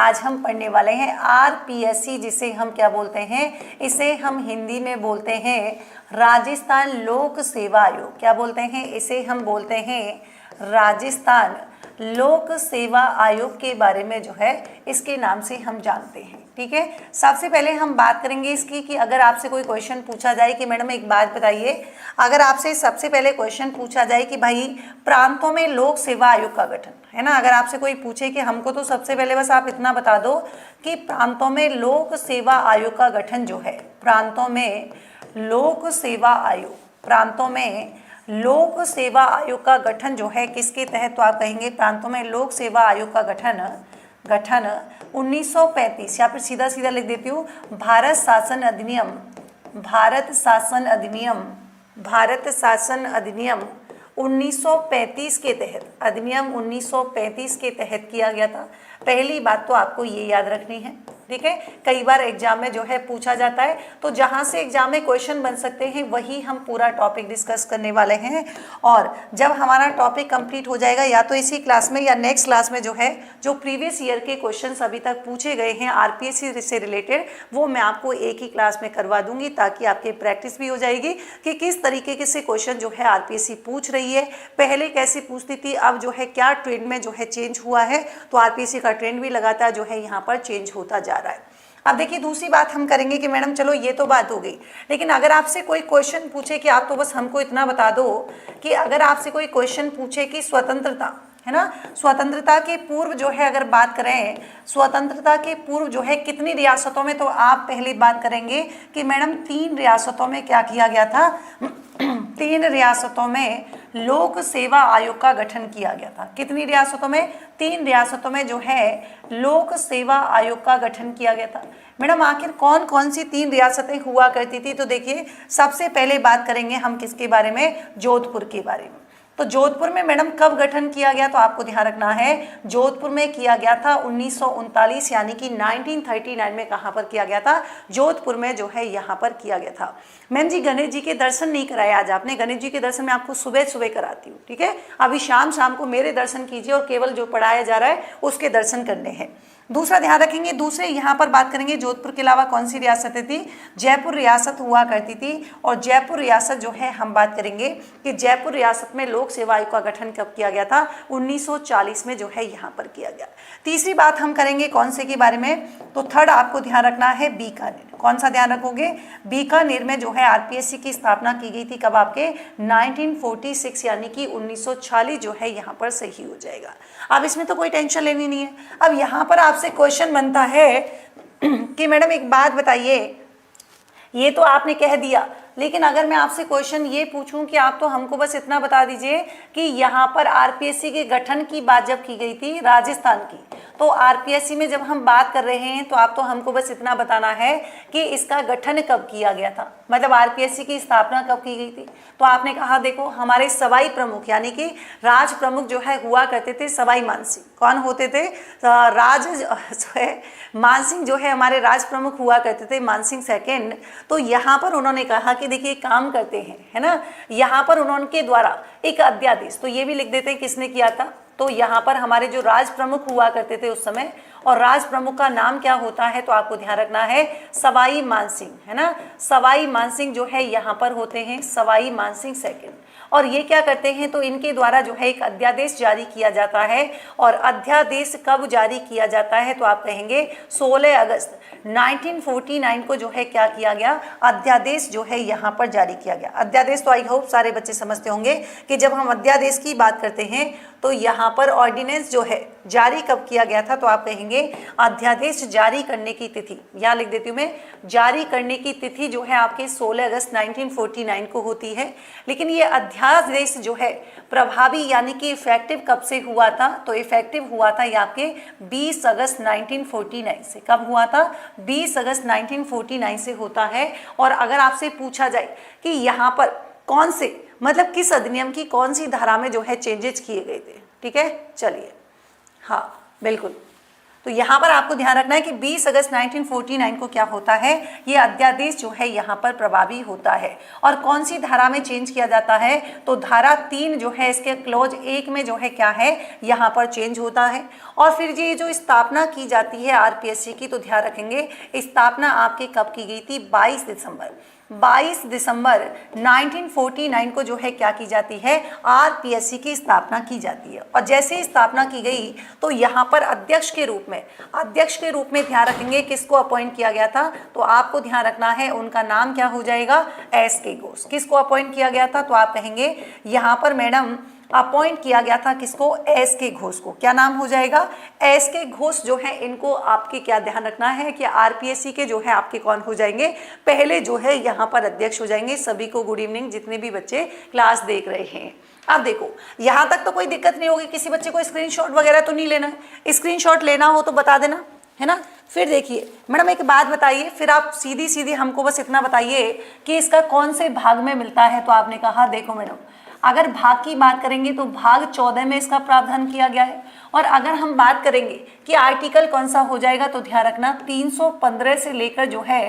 आज हम पढ़ने वाले हैं आरपीएससी, जिसे हम क्या बोलते हैं, इसे हम हिंदी में बोलते हैं राजस्थान लोक सेवा आयोग। क्या बोलते हैं, इसे हम बोलते हैं राजस्थान लोक सेवा आयोग के बारे में जो है इसके नाम से हम जानते हैं। ठीक है, सबसे पहले हम बात करेंगे इसकी कि अगर आपसे कोई क्वेश्चन पूछा जाए कि मैडम एक बात बताइए, अगर आपसे सबसे पहले क्वेश्चन पूछा जाए कि भाई प्रांतों में लोक सेवा आयोग का गठन, है ना, अगर आपसे कोई पूछे कि हमको तो सबसे पहले बस आप इतना बता दो कि प्रांतों में लोक सेवा आयोग का गठन जो है, प्रांतों में लोक सेवा आयोग, प्रांतों में लोक सेवा आयोग का गठन जो है किसके तहत, तो आप कहेंगे प्रांतों में लोक सेवा आयोग का गठन 1935, या फिर सीधा सीधा लिख देती हूँ भारत शासन अधिनियम, भारत शासन अधिनियम, भारत शासन अधिनियम 1935 के तहत, अधिनियम 1935 के तहत किया गया था। पहली बात तो आपको ये याद रखनी है। ठीक है, कई बार एग्जाम में जो है पूछा जाता है, तो जहां से एग्जाम में क्वेश्चन बन सकते हैं वही हम पूरा टॉपिक डिस्कस करने वाले हैं। और जब हमारा टॉपिक कंप्लीट हो जाएगा, या तो इसी क्लास में या नेक्स्ट क्लास में जो है, जो प्रीवियस ईयर के क्वेश्चंस अभी तक पूछे गए हैं आरपीएससी से रिलेटेड, वो मैं आपको एक ही क्लास में करवा दूंगी, ताकि आपकी प्रैक्टिस भी हो जाएगी कि किस तरीके से क्वेश्चन जो है आरपीएससी पूछ रही है, पहले कैसे पूछती थी, अब जो है क्या ट्रेंड में जो है चेंज हुआ है। तो आरपीएससी का ट्रेंड भी लगातार जो है यहाँ पर चेंज होता जा रहा है। अब देखिए दूसरी बात हम करेंगे कि मैडम चलो ये तो बात हो गई, लेकिन अगर आपसे कोई क्वेश्चन पूछे कि आप तो बस हमको इतना बता दो कि अगर आपसे कोई क्वेश्चन पूछे कि स्वतंत्रता, है ना, स्वतंत्रता के पूर्व जो है अगर बात करें, स्वतंत्रता के पूर्व जो है कितनी रियासतों में, तो आप पहली बात करेंगे कि मैडम 3 रियासतों में क्या किया गया था 3 रियासतों में लोक सेवा आयोग का गठन किया गया था। कितनी रियासतों में, 3 रियासतों में जो है लोक सेवा आयोग का गठन किया गया था। मैडम आखिर कौन कौन सी 3 रियासतें हुआ करती थी, तो देखिए सबसे पहले बात करेंगे हम किसके बारे में, जोधपुर के बारे में। तो जोधपुर में मैडम कब गठन किया गया, तो आपको ध्यान रखना है जोधपुर में किया गया था 1939, यानी कि 1939 में कहाँ पर किया गया था, जोधपुर में जो है यहाँ पर किया गया था। मैम जी गणेश जी के दर्शन नहीं कराए आज आपने, गणेश जी के दर्शन मैं आपको सुबह सुबह कराती हूँ। ठीक है, अभी शाम शाम को मेरे दर्शन कीजिए और केवल जो पढ़ाया जा रहा है उसके दर्शन करने हैं। दूसरा ध्यान रखेंगे, दूसरे यहाँ पर बात करेंगे जोधपुर के अलावा कौन सी रियासतें थी, जयपुर रियासत हुआ करती थी। और जयपुर रियासत जो है हम बात करेंगे कि जयपुर रियासत में लोक सेवा आयोग का गठन कब किया गया था, 1940 में जो है यहाँ पर किया गया। तीसरी बात हम करेंगे कौन से के बारे में, तो थर्ड आपको ध्यान रखना है बीकानेर। कौन सा ध्यान रखोगे, बीकानेर में जो है आरपीएससी की स्थापना की गई थी, कब आपके 1946, यानी कि 1940 जो है यहाँ पर सही हो जाएगा। अब इसमें तो कोई टेंशन लेनी नहीं है। अब यहाँ पर आपसे क्वेश्चन बनता है कि मैडम एक बात बताइए, ये तो आपने कह दिया, लेकिन अगर मैं आपसे क्वेश्चन ये पूछूं कि आप तो हमको बस इतना बता दीजिए कि यहाँ पर आरपीएससी के गठन की बात जब की गई थी राजस्थान की, तो आरपीएससी में जब हम बात कर रहे हैं तो आप तो हमको बस इतना बताना है कि इसका गठन कब किया गया था, मतलब आरपीएससी की स्थापना कब की गई थी। तो आपने कहा देखो हमारे सवाई प्रमुख, यानी कि राज प्रमुख जो है हुआ करते थे सवाई मानसिंह। कौन होते थे, राज जो है मानसिंह जो है हमारे राज प्रमुख हुआ करते थे, मानसिंह सेकेंड। तो यहाँ पर उन्होंने कहा कि देखिए काम करते हैं, है ना, यहाँ पर उन्होंने द्वारा एक अध्यादेश, तो ये भी लिख देते हैं किसने किया था, तो यहाँ पर हमारे जो राज प्रमुख हुआ करते थे उस समय, और राज प्रमुख का नाम क्या होता है, तो आपको ध्यान रखना है सवाई मानसिंह, है ना, सवाई मानसिंह जो है यहाँ पर होते हैं सवाई मानसिंह सेकेंड। और ये क्या करते हैं, तो इनके द्वारा जो है एक अध्यादेश जारी किया जाता है। और अध्यादेश कब जारी किया जाता है, तो आप कहेंगे 16 अगस्त 1949 को जो है क्या किया गया, अध्यादेश जो है यहाँ पर जारी किया गया। अध्यादेश तो आई होप सारे बच्चे समझते होंगे कि जब हम अध्यादेश की बात करते हैं तो यहाँ पर ऑर्डिनेंस जो है जारी कब किया गया था, तो आप कहेंगे अध्यादेश जारी करने की तिथि, यहाँ लिख देती हूँ मैं, जारी करने की तिथि जो है आपके 16 अगस्त 1949 को होती है। लेकिन ये अध्यादेश जो है प्रभावी यानी कि इफेक्टिव कब से हुआ था, तो इफेक्टिव हुआ था ये आपके 20 अगस्त 1949 से। कब हुआ था, 20 अगस्त 1949 से होता है। और अगर आपसे पूछा जाए कि यहाँ पर कौन से, मतलब किस अधिनियम की कौन सी धारा में जो है चेंजेस किए गए थे, ठीक है, चलिए, हाँ बिल्कुल, तो यहाँ पर आपको ध्यान रखना है कि 20 अगस्त 1949 को क्या होता है, ये अध्यादेश जो है यहाँ पर प्रभावी होता है। और कौन सी धारा में चेंज किया जाता है, तो धारा 3 जो है इसके क्लॉज 1 में जो है क्या है, यहाँ पर चेंज होता है। और फिर ये जो स्थापना की जाती है आरपीएससी की, तो ध्यान रखेंगे स्थापना आपकी कब की गई थी, 22 दिसंबर 1949 को जो है क्या की जाती है, आरपीएससी की स्थापना की जाती है। और जैसे ही स्थापना की गई तो यहाँ पर अध्यक्ष के रूप में ध्यान रखेंगे किसको अपॉइंट किया गया था, तो आपको ध्यान रखना है उनका नाम क्या हो जाएगा, एस के घोष। किसको अपॉइंट किया गया था, तो आप कहेंगे यहाँ पर मैडम अपॉइंट किया गया था किसको, एस के घोष को। क्या नाम हो जाएगा, एस के घोष जो है, इनको आपके क्या ध्यान रखना है कि आरपीएससी के जो है आपके कौन हो जाएंगे, पहले जो है यहाँ पर अध्यक्ष हो जाएंगे। सभी को गुड इवनिंग, जितने भी बच्चे क्लास देख रहे हैं। अब देखो यहाँ तक तो कोई दिक्कत नहीं होगी, किसी बच्चे को स्क्रीनशॉट वगैरह तो नहीं लेना है, स्क्रीनशॉट लेना हो तो बता देना, है ना। फिर देखिए मैडम एक बात बताइए, फिर आप सीधी हमको बस इतना बताइए कि इसका कौन से भाग में मिलता है। तो आपने कहा देखो मैडम, अगर भाग की बात करेंगे तो भाग 14 में इसका प्रावधान किया गया है। और अगर हम बात करेंगे कि आर्टिकल कौन सा हो जाएगा, तो ध्यान रखना 315 से लेकर जो है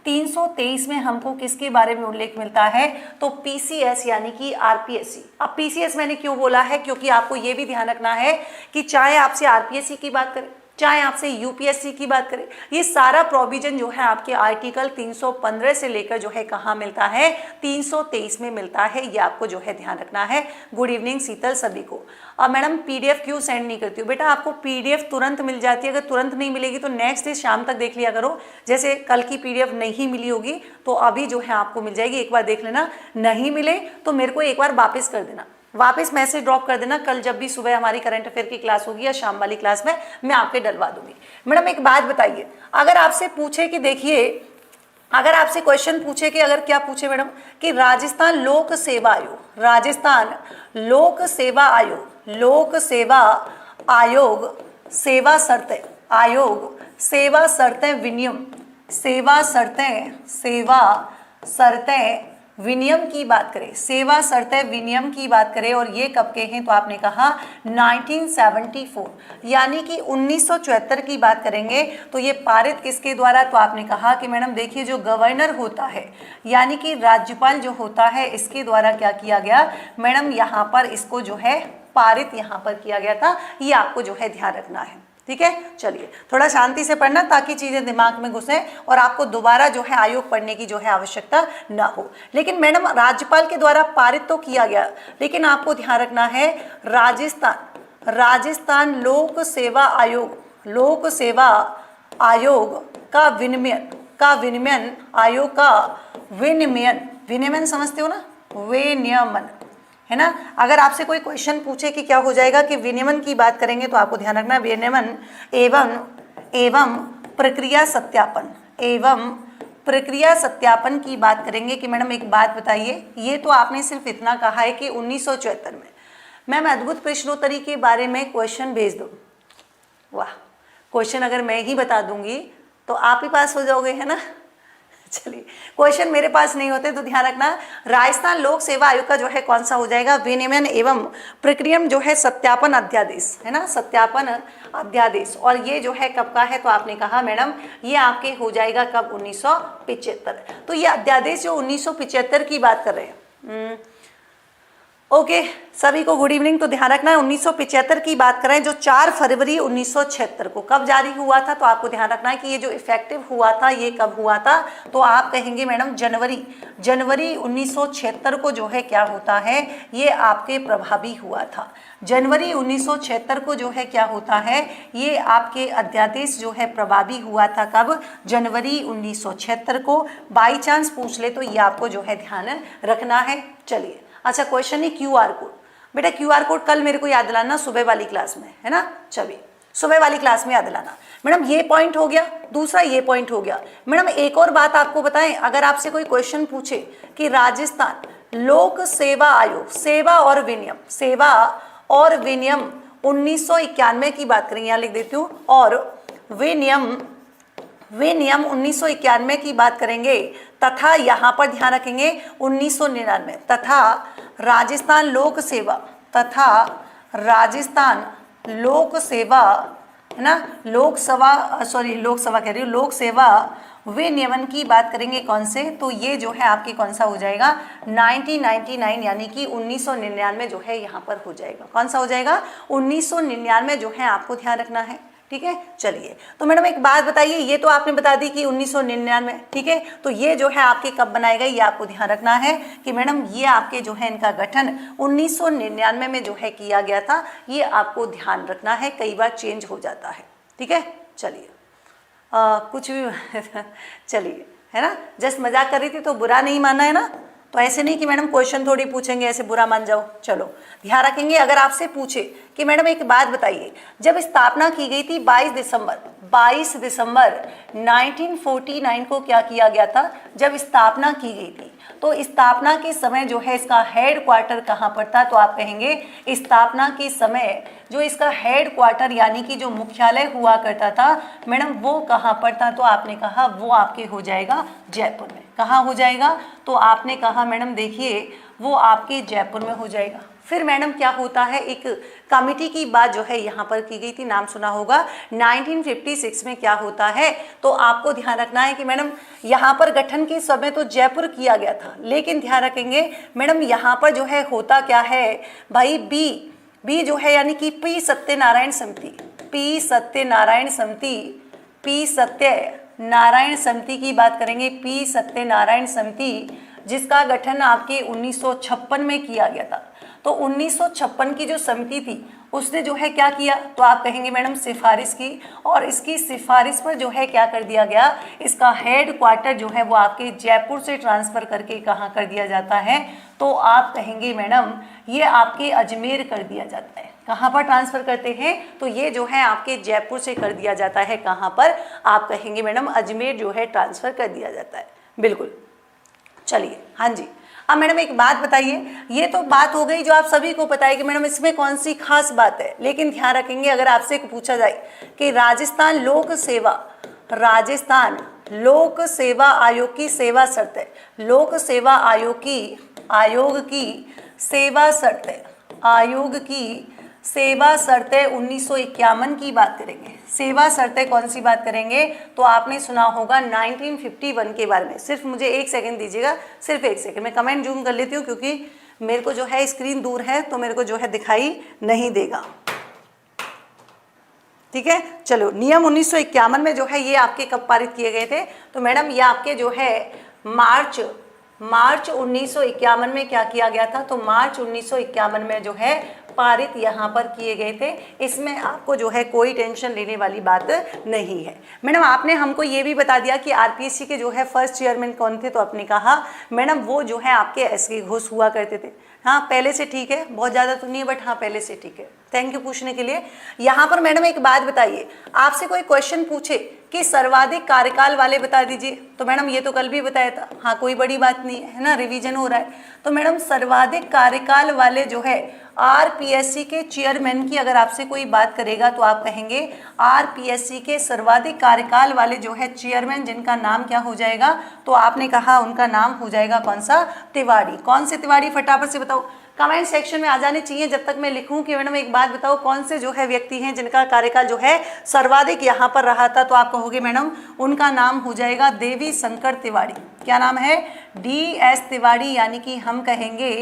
323 में हमको किसके बारे में उल्लेख मिलता है, तो पीसीएस यानी कि आरपीएससी। अब पीसीएस मैंने क्यों बोला है, क्योंकि आपको ये भी ध्यान रखना है कि चाहे आपसे आरपीएससी की बात करें, चाहे आपसे यूपीएससी की बात करें, ये सारा प्रोविजन जो है आपके आर्टिकल 315 से लेकर जो है कहाँ मिलता है, 323 में मिलता है। ये आपको जो है ध्यान रखना है। गुड इवनिंग शीतल सभी को। अब मैडम पीडीएफ क्यों सेंड नहीं करती हूँ, बेटा आपको पीडीएफ तुरंत मिल जाती है। अगर तुरंत नहीं मिलेगी तो नेक्स्ट डे शाम तक देख लिया करो। जैसे कल की पीडीएफ नहीं मिली होगी तो अभी जो है आपको मिल जाएगी, एक बार देख लेना। नहीं मिले तो मेरे को एक बार वापस कर देना, वापस मैसेज ड्रॉप कर देना। कल जब भी सुबह हमारी करंट अफेयर की क्लास होगी या शाम वाली क्लास में मैं आपके डलवा दूंगी। मैडम एक बात बताइए, अगर आपसे पूछे कि देखिए, अगर आपसे क्वेश्चन पूछे कि अगर क्या पूछे मैडम कि राजस्थान लोक सेवा आयोग, राजस्थान लोक सेवा आयोग, लोक सेवा आयोग सेवा शर्तें, आयोग सेवा शर्तें विनियम, सेवा शर्तें विनियम की बात करें, सेवा शर्तें विनियम की बात करें, और ये कब के हैं, तो आपने कहा 1974 यानी कि 1974 की बात करेंगे। तो ये पारित किसके द्वारा, तो आपने कहा कि मैडम देखिए जो गवर्नर होता है यानी कि राज्यपाल जो होता है, इसके द्वारा क्या किया गया मैडम, यहाँ पर इसको जो है पारित यहाँ पर किया गया था। ये आपको जो है ध्यान रखना है, ठीक है। चलिए थोड़ा शांति से पढ़ना ताकि चीजें दिमाग में घुसे और आपको दोबारा जो है आयोग पढ़ने की जो है आवश्यकता ना हो। लेकिन मैडम राज्यपाल के द्वारा पारित तो किया गया, लेकिन आपको ध्यान रखना है राजस्थान लोक सेवा आयोग का विनियमन समझते हो ना, विनियमन, है ना। अगर आपसे कोई क्वेश्चन पूछे कि क्या हो जाएगा कि विनियमन की बात करेंगे, तो आपको ध्यान रखना विनियमन एवं प्रक्रिया सत्यापन की बात करेंगे। कि मैडम एक बात बताइए, ये तो आपने सिर्फ इतना कहा है कि 1974 में मैम अद्भुत प्रश्नोत्तरी के बारे में क्वेश्चन भेज दो। वाह, क्वेश्चन अगर मैं ही बता दूंगी तो आप ही पास हो जाओगे, है ना। चलिए क्वेश्चन मेरे पास नहीं होते तो ध्यान रखना, राजस्थान लोक सेवा आयोग का जो है कौन सा हो जाएगा, विनियमन एवं प्रक्रिया जो है सत्यापन अध्यादेश, है ना, सत्यापन अध्यादेश। और ये जो है कब का है, तो आपने कहा मैडम ये आपके हो जाएगा कब, 1975। तो ये अध्यादेश जो 1975 की बात कर रहे हैं। ओके सभी को गुड इवनिंग। तो ध्यान रखना है 1975 की बात करें जो 4 फरवरी 1976 को कब जारी हुआ था, तो आपको ध्यान रखना है कि ये जो इफेक्टिव हुआ था ये कब हुआ था, तो आप कहेंगे मैडम जनवरी 1976 को जो है क्या होता है, ये आपके प्रभावी हुआ था। जनवरी 1976 को जो है क्या होता है, ये आपके अध्यादेश जो है प्रभावी हुआ था कब, जनवरी 1976 को। बाई चांस पूछ ले तो ये आपको जो है ध्यान रखना है। चलिए अच्छा क्वेश्चन है क्यूआर कोड। बेटा क्यूआर कोड कल मेरे को याद दिलाना सुबह वाली क्लास में, है ना। चलिए सुबह वाली क्लास में याद दिलाना। मैडम ये पॉइंट हो गया, दूसरा ये पॉइंट हो गया। मैडम एक और बात आपको बताएं, अगर आपसे कोई क्वेश्चन पूछे कि राजस्थान लोक सेवा आयोग सेवा और विनियम 1991 की बात करें, यहाँ लिख देती हूँ, और विनियम 1991 की बात करेंगे, तथा यहाँ पर ध्यान रखेंगे 1999, तथा राजस्थान लोक सेवा है ना, लोकसभा कह रही हूँ, लोक सेवा विनियमन की बात करेंगे कौन से, तो ये जो है आपके कौन सा हो जाएगा 1999 यानी कि 1999 जो है यहाँ पर हो जाएगा। कौन सा हो जाएगा 1999 जो है, आपको ध्यान रखना है। ठीक है, चलिए तो मैडम एक बात बताइए, ये तो आपने बता दी कि 1999, ठीक है, तो ये जो है आपके कब बनाएगा, ये आपको ध्यान रखना है कि मैडम ये आपके जो है इनका गठन 1999 में जो है किया गया था, ये आपको ध्यान रखना है, कई बार चेंज हो जाता है। ठीक है, चलिए कुछ भी चलिए, है ना, जस्ट मजाक कर रही थी तो बुरा नहीं मानना है ना, तो ऐसे नहीं कि मैडम क्वेश्चन थोड़ी पूछेंगे ऐसे बुरा मान जाओ। चलो ध्यान रखेंगे, अगर आपसे पूछे कि मैडम एक बात बताइए, जब स्थापना की गई थी 22 दिसंबर 1949 को क्या किया गया था, जब स्थापना की गई थी तो स्थापना के समय जो है इसका हेड क्वार्टर कहाँ पर था, तो आप कहेंगे स्थापना के समय जो इसका हेड क्वार्टर यानी कि जो मुख्यालय हुआ करता था मैडम वो कहाँ पर था, तो आपने कहा वो आपके हो जाएगा जयपुर में। कहाँ हो जाएगा, तो आपने कहा मैडम देखिए वो आपके जयपुर में हो जाएगा। फिर मैडम क्या होता है, एक कमिटी की बात जो है यहाँ पर की गई थी, नाम सुना होगा, 1956 में क्या होता है, तो आपको ध्यान रखना है कि मैडम यहाँ पर गठन के समय तो जयपुर किया गया था, लेकिन ध्यान रखेंगे मैडम यहाँ पर जो है होता क्या है भाई, बी जो है यानी कि पी सत्यनारायण समिति की बात करेंगे, पी सत्यनारायण समिति जिसका गठन आपके 1956 में किया गया था। तो 1956 की जो समिति थी उसने जो है क्या किया, तो आप कहेंगे मैडम सिफारिश की, और इसकी सिफारिश पर जो है क्या कर दिया गया, इसका हेड क्वार्टर जो है वो आपके जयपुर से ट्रांसफ़र करके कहाँ कर दिया जाता है, तो आप कहेंगे मैडम ये आपके अजमेर कर दिया जाता है। कहाँ पर ट्रांसफ़र करते हैं, तो ये जो है आपके जयपुर से कर दिया जाता है, कहाँ पर, आप कहेंगे मैडम अजमेर जो है ट्रांसफ़र कर दिया जाता है। बिल्कुल, चलिए हाँ जी। अब मैडम एक बात बताइए, ये तो बात हो गई जो आप सभी को पता है कि मैडम इसमें कौन सी खास बात है, लेकिन ध्यान रखेंगे अगर आपसे पूछा जाए कि राजस्थान लोक सेवा आयोग की सेवा शर्तें, लोक सेवा आयोग की सेवा शर्तें 1951 की बात करेंगे। सेवा शर्तें कौन सी बात करेंगे, तो आपने सुना होगा 1951 के बारे में। सिर्फ मुझे एक सेकंड दीजिएगा, सिर्फ एक सेकंड, मैं कमेंट जूम कर लेती हूँ क्योंकि मेरे को जो है स्क्रीन दूर है तो मेरे को जो है दिखाई नहीं देगा। ठीक है, चलो नियम 1951 में जो है ये आपके कब पारित किए गए थे, तो मैडम ये आपके जो है मार्च 1951 में क्या किया गया था, तो मार्च 1951 में जो है पारित यहाँ पर किए गए थे। इसमें आपको जो है कोई टेंशन लेने वाली बात नहीं है। मैडम आपने हमको ये भी बता दिया कि आरपीएससी के जो है फर्स्ट चेयरमैन कौन थे, तो आपने कहा मैडम वो जो है आपके एसके घोष हुआ करते थे। हाँ पहले से ठीक है, बहुत ज़्यादा तो नहीं है बट हाँ पहले से ठीक है। थैंक यू पूछने के लिए। यहाँ पर मैडम एक बात बताइए, आपसे कोई क्वेश्चन पूछे कि सर्वाधिक कार्यकाल वाले बता दीजिए, तो मैडम ये तो कल भी बताया था, हाँ कोई बड़ी बात नहीं है ना, रिवीजन हो रहा है। तो मैडम सर्वाधिक कार्यकाल वाले जो है आरपीएससी के चेयरमैन की अगर आपसे कोई बात करेगा तो आप कहेंगे आरपीएससी के सर्वाधिक कार्यकाल वाले जो है चेयरमैन जिनका नाम क्या हो जाएगा, तो आपने कहा उनका नाम हो जाएगा कौन सा, तिवारी। कौन से तिवारी, फटाफट से बताओ, कमेंट सेक्शन में आ जाने चाहिए जब तक मैं लिखूं कि मैडम एक बात बताओ कौन से जो है व्यक्ति हैं जिनका कार्यकाल जो है सर्वाधिक यहाँ पर रहा था, तो आप कहोगे मैडम उनका नाम हो जाएगा देवी शंकर तिवारी। क्या नाम है, DS तिवारी, यानी कि हम कहेंगे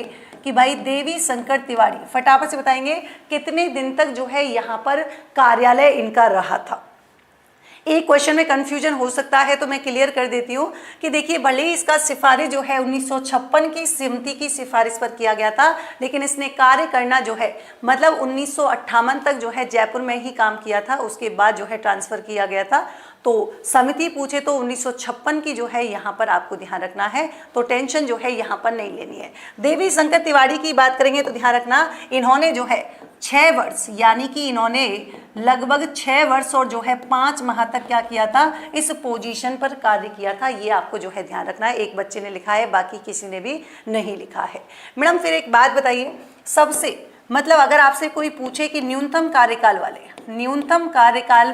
कि भाई देवी शंकर तिवारी। फटाफट से बताएंगे कितने दिन तक जो है यहाँ पर कार्यालय इनका रहा था। एक क्वेश्चन में कंफ्यूजन हो सकता है तो मैं क्लियर कर देती हूँ कि देखिए भले ही इसका सिफारिश जो है 1956 की समिति की सिफारिश पर किया गया था, लेकिन इसने कार्य करना जो है मतलब 1958 तक जो है जयपुर में ही काम किया था, उसके बाद जो है ट्रांसफ़र किया गया था। तो समिति पूछे तो 1956 की जो है यहाँ पर आपको ध्यान रखना है, तो टेंशन जो है यहाँ पर नहीं लेनी है। देवी शंकर तिवारी की बात करेंगे तो ध्यान रखना इन्होंने जो है 6 वर्ष यानी कि इन्होंने लगभग 6 वर्ष और जो है 5 माह तक क्या किया था, इस पोजीशन पर कार्य किया था। ये आपको जो है ध्यान रखना है। एक बच्चे ने लिखा है, बाकी किसी ने भी नहीं लिखा है। मैडम फिर एक बात बताइए, सबसे मतलब अगर आपसे कोई पूछे कि न्यूनतम कार्यकाल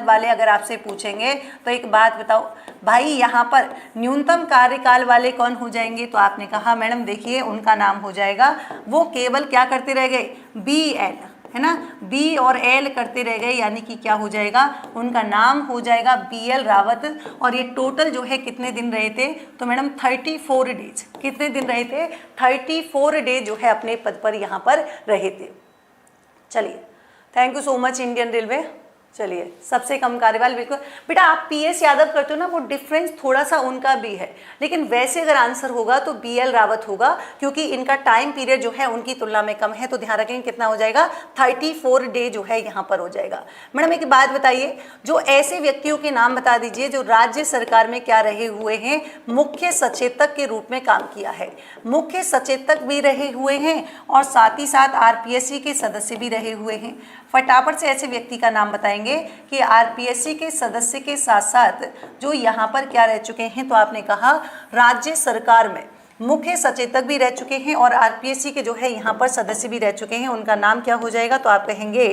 वाले अगर आपसे पूछेंगे तो एक बात बताओ भाई यहाँ पर न्यूनतम कार्यकाल वाले कौन हो जाएंगे, तो आपने कहा मैडम देखिए उनका नाम हो जाएगा, वो केवल क्या करते रह गए, BN है ना, बी और एल करते रह गए, यानी कि क्या हो जाएगा, उनका नाम हो जाएगा BL रावत। और ये टोटल जो है कितने दिन रहे थे, तो मैडम 34 डेज, कितने दिन रहे थे, 34 डे जो है अपने पद पर यहाँ पर रहे थे। चलिए, thank you so much Indian railway. चलिए, सबसे कम कार्यकाल, बिल्कुल बेटा आप PS यादव करते हो ना, वो डिफरेंस थोड़ा सा उनका भी है, लेकिन वैसे अगर आंसर होगा तो BL रावत होगा, क्योंकि इनका टाइम पीरियड जो है उनकी तुलना में कम है। तो ध्यान रखेंगे कितना हो जाएगा, 34 डे जो है यहाँ पर हो जाएगा। मैडम एक बात बताइए, जो ऐसे व्यक्तियों के नाम बता दीजिए जो राज्य सरकार में क्या रहे हुए हैं, मुख्य सचेतक के रूप में काम किया है, मुख्य सचेतक भी रहे हुए हैं और साथ ही साथ RPSC के सदस्य भी रहे हुए हैं। फटाफट से ऐसे व्यक्ति का नाम बताएंगे कि RPSC के सदस्य के साथ साथ जो यहाँ पर क्या रह चुके हैं, तो आपने कहा राज्य सरकार में मुख्य सचेतक भी रह चुके हैं और RPSC के जो है यहाँ पर सदस्य भी रह चुके हैं। उनका नाम क्या हो जाएगा, तो आप कहेंगे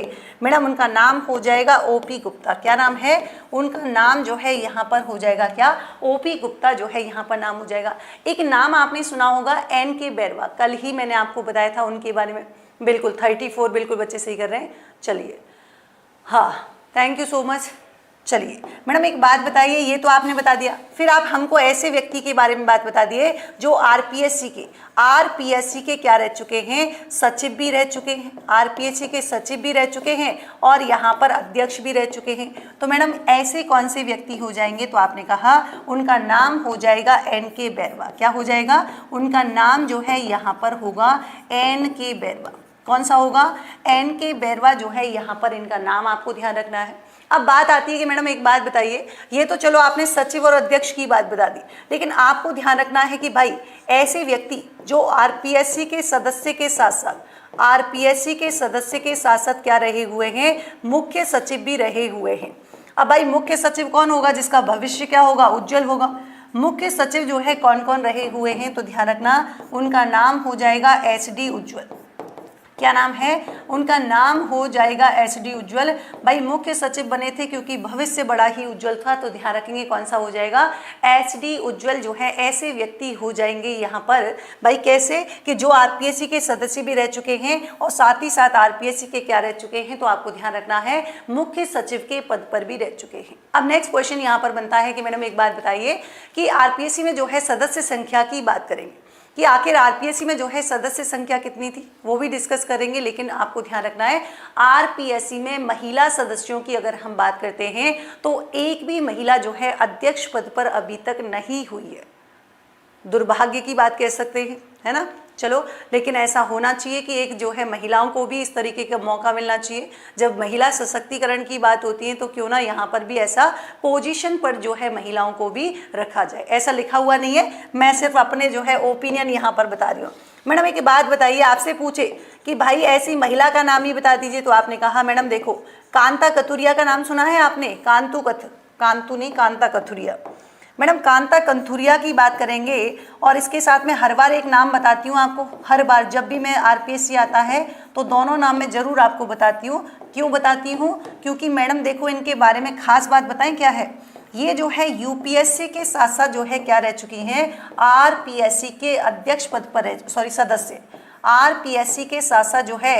मैडम उनका नाम हो जाएगा OP गुप्ता। क्या नाम है उनका, नाम जो है यहाँ पर हो जाएगा क्या, OP गुप्ता जो है यहाँ पर नाम हो जाएगा। एक नाम आपने सुना होगा NK बैरवा, कल ही मैंने आपको बताया था उनके बारे में। बिल्कुल 34, बिल्कुल बच्चे सही कर रहे हैं। चलिए, हाँ थैंक यू सो मच। चलिए मैडम एक बात बताइए, ये तो आपने बता दिया, फिर आप हमको ऐसे व्यक्ति के बारे में बात बता दिए जो RPSC के क्या रह चुके हैं, सचिव भी रह चुके हैं, RPSC के सचिव भी रह चुके हैं और यहाँ पर अध्यक्ष भी रह चुके हैं। तो मैडम ऐसे कौन से व्यक्ति हो जाएंगे, तो आपने कहा उनका नाम हो जाएगा NK बैरवा। क्या हो जाएगा, उनका नाम जो है यहाँ पर होगा NK बैरवा। कौन सा होगा, NK बैरवा जो है यहाँ पर इनका नाम आपको ध्यान रखना है। अब बात आती है कि मैडम एक बात बताइए, ये तो चलो आपने सचिव और अध्यक्ष की बात बता दी, लेकिन आपको ध्यान रखना है कि भाई ऐसे व्यक्ति जो RPSC के सदस्य के साथ साथ RPSC के सदस्य के साथ साथ क्या रहे हुए हैं, मुख्य सचिव भी रहे हुए हैं। अब भाई मुख्य सचिव कौन होगा, जिसका भविष्य क्या होगा, उज्जवल होगा। मुख्य सचिव जो है कौन कौन रहे हुए हैं, तो ध्यान रखना उनका नाम हो जाएगा SD उज्जवल। क्या नाम है, उनका नाम हो जाएगा SD उज्जवल। भाई मुख्य सचिव बने थे क्योंकि भविष्य बड़ा ही उज्जवल था, तो ध्यान रखेंगे कौन सा हो जाएगा, SD उज्जवल जो है ऐसे व्यक्ति हो जाएंगे यहाँ पर। भाई कैसे कि जो RPSC के सदस्य भी रह चुके हैं और साथ ही साथ RPSC के क्या रह चुके हैं, तो आपको ध्यान रखना है मुख्य सचिव के पद पर भी रह चुके हैं। अब नेक्स्ट क्वेश्चन यहाँ पर बनता है कि मैडम एक बात बताइए कि RPSC में जो है सदस्य संख्या की बात करेंगे कि आखिर RPSC में जो है सदस्य संख्या कितनी थी, वो भी डिस्कस करेंगे। लेकिन आपको ध्यान रखना है RPSC में महिला सदस्यों की अगर हम बात करते हैं तो एक भी महिला जो है अध्यक्ष पद पर अभी तक नहीं हुई है। दुर्भाग्य की बात कह सकते हैं, है ना। चलो, लेकिन ऐसा होना चाहिए कि एक जो है महिलाओं को भी इस तरीके का मौका मिलना चाहिए। जब महिला सशक्तिकरण की बात होती है तो क्यों ना यहाँ पर भी ऐसा पोजीशन पर जो है महिलाओं को भी रखा जाए। ऐसा लिखा हुआ नहीं है, मैं सिर्फ अपने जो है ओपिनियन यहाँ पर बता रही हूँ। मैडम एक बात बताइए, आपसे पूछे कि भाई ऐसी महिला का नाम ही बता दीजिए, तो आपने कहा मैडम देखो कांता कथुरिया का नाम सुना है आपने, कांता कथुरिया। मैडम कांता कंथुरिया की बात करेंगे और इसके साथ में हर बार एक नाम बताती हूँ आपको। हर बार जब भी मैं RPSC आता है तो दोनों नाम मैं ज़रूर आपको बताती हूँ। क्यों बताती हूँ, क्योंकि मैडम देखो इनके बारे में खास बात बताएं क्या है। ये जो है UPSC के साथ साथ जो है क्या रह चुकी हैं, RPSC के अध्यक्ष पद पर सदस्य। RPSC के साथ साथ जो है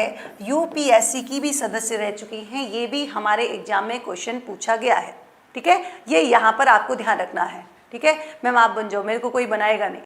UPSC की भी सदस्य रह चुकी हैं। ये भी हमारे एग्जाम में क्वेश्चन पूछा गया है, ठीक है। ये यहाँ पर आपको ध्यान रखना है, ठीक है। मैम आप बन जाओ, मेरे को कोई बनाएगा नहीं।